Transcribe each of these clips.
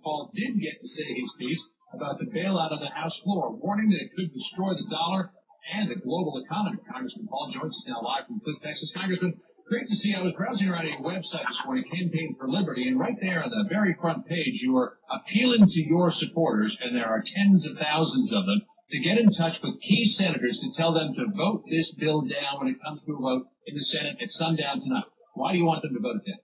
Paul did get to say his piece about the bailout on the House floor, warning that it could destroy the dollar and the global economy. Congressman Paul joins us now live from Cliff, Texas. Congressman, great to see you. I was browsing around your website this morning, Campaign for Liberty, and right there on the very front page, you are appealing to your supporters, and there are tens of thousands of them, to get in touch with key senators to tell them to vote this bill down when it comes to a vote in the Senate at sundown tonight. Why do you want them to vote it down?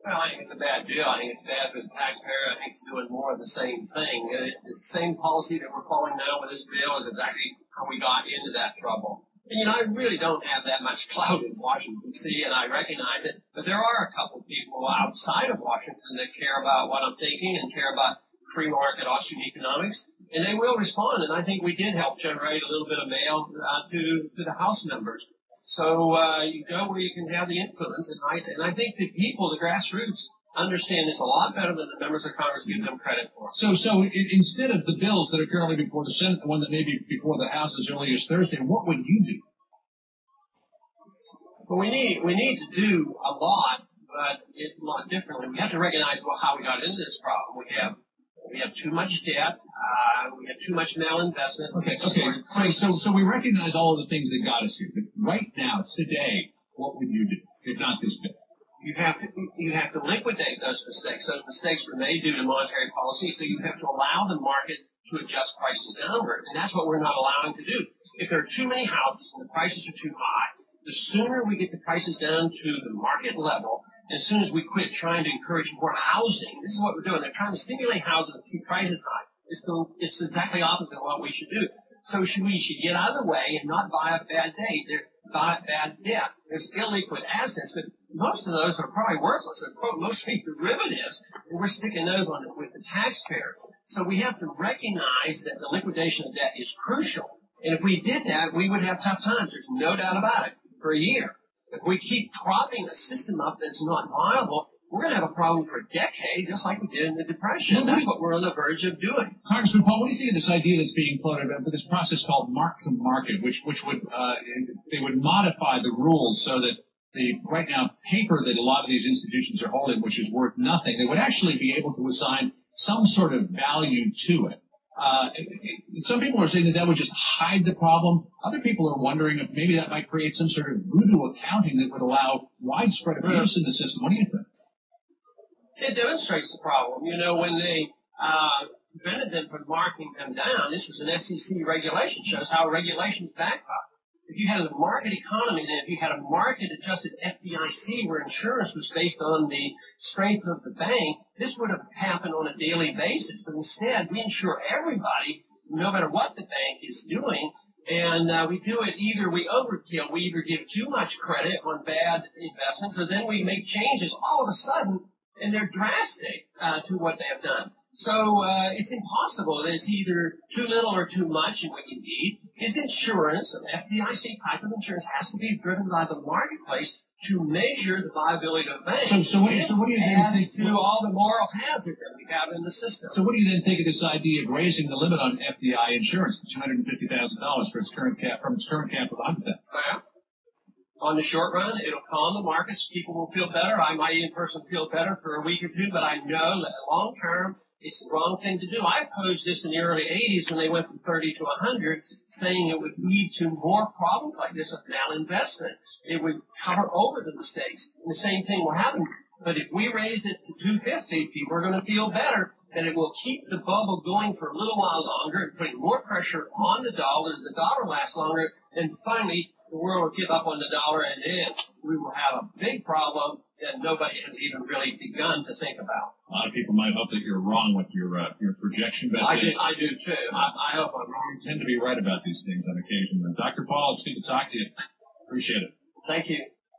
Well, I think it's a bad deal. I think it's bad for the taxpayer. I think it's doing more of the same thing. It's the same policy that we're following now with this bill is exactly how we got into that trouble. And, you know, I really don't have that much clout in Washington, D.C., and I recognize it. But there are a couple of people outside of Washington that care about what I'm thinking and care about free market Austrian economics, and they will respond. And I think we did help generate a little bit of mail to the House members. So you go where you can have the influence, and I think the people, the grassroots, understand this a lot better than the members of Congress give them credit for. So instead of the bills that are currently before the Senate, the one that may be before the House as early as Thursday, what would you do? Well, we need to do a lot, but a lot differently. We have to recognize how we got into this problem. We have too much debt. We have too much malinvestment. Okay. So we recognize all of the things that got us here. But right now, today, what would you do if not this bill? You have to liquidate those mistakes. Those mistakes were made due to monetary policy, so you have to allow the market to adjust prices downward, and that's what we're not allowing to do. If there are too many houses and the prices are too high, the sooner we get the prices down to the market level, as soon as we quit trying to encourage more housing, this is what we're doing. They're trying to stimulate housing and keep prices high. It's exactly opposite of what we should do. So we should get out of the way and not buy up bad debt. There's illiquid assets, but most of those are probably worthless. They're mostly derivatives, and we're sticking those on with the taxpayer. So we have to recognize that the liquidation of debt is crucial. And if we did that, we would have tough times. There's no doubt about it. For a year. If we keep propping a system up that's not viable, we're going to have a problem for a decade, just like we did in the Depression. That's what we're on the verge of doing. Congressman Paul, what do you think of this idea that's being floated about this process called mark-to-market, which would they would modify the rules so that the right now paper that a lot of these institutions are holding, which is worth nothing, they would actually be able to assign some sort of value to it. Some people are saying that would just hide the problem. Other people are wondering if maybe that might create some sort of voodoo accounting that would allow widespread abuse in the system. What do you think? It demonstrates the problem. You know, when they prevented them from marking them down, this was an SEC regulation. Shows how regulations backfire. If you had a market economy, then if you had a market-adjusted FDIC where insurance was based on the strength of the bank, this would have happened on a daily basis. But instead, we insure everybody, no matter what the bank is doing, and we do it either we overkill, we either give too much credit on bad investments, or then we make changes all of a sudden, and they're drastic to what they have done. So it's impossible. It's either too little or too much, and what you need is insurance. An FDIC type of insurance has to be driven by the marketplace to measure the viability of banks. So what do you then think to all the moral hazard that we have in the system? So what do you then think of this idea of raising the limit on FDI insurance to $250,000 for its current cap of $100,000? Well, on the short run, it'll calm the markets. People will feel better. I might even personally feel better for a week or two, but I know that long term, it's the wrong thing to do. I opposed this in the early 80s when they went from 30 to 100, saying it would lead to more problems like this of malinvestment. It would cover over the mistakes, and the same thing will happen. But if we raise it to 250, people are going to feel better, and it will keep the bubble going for a little while longer, putting more pressure on the dollar lasts longer, and finally the world will give up on the dollar, and then we will have a big problem that nobody has even really begun to think about. A lot of people might hope that you're wrong with your projection, but I do too. I hope I'm wrong. You tend to be right about these things on occasion. Dr. Paul, it's good to talk to you. Appreciate it. Thank you.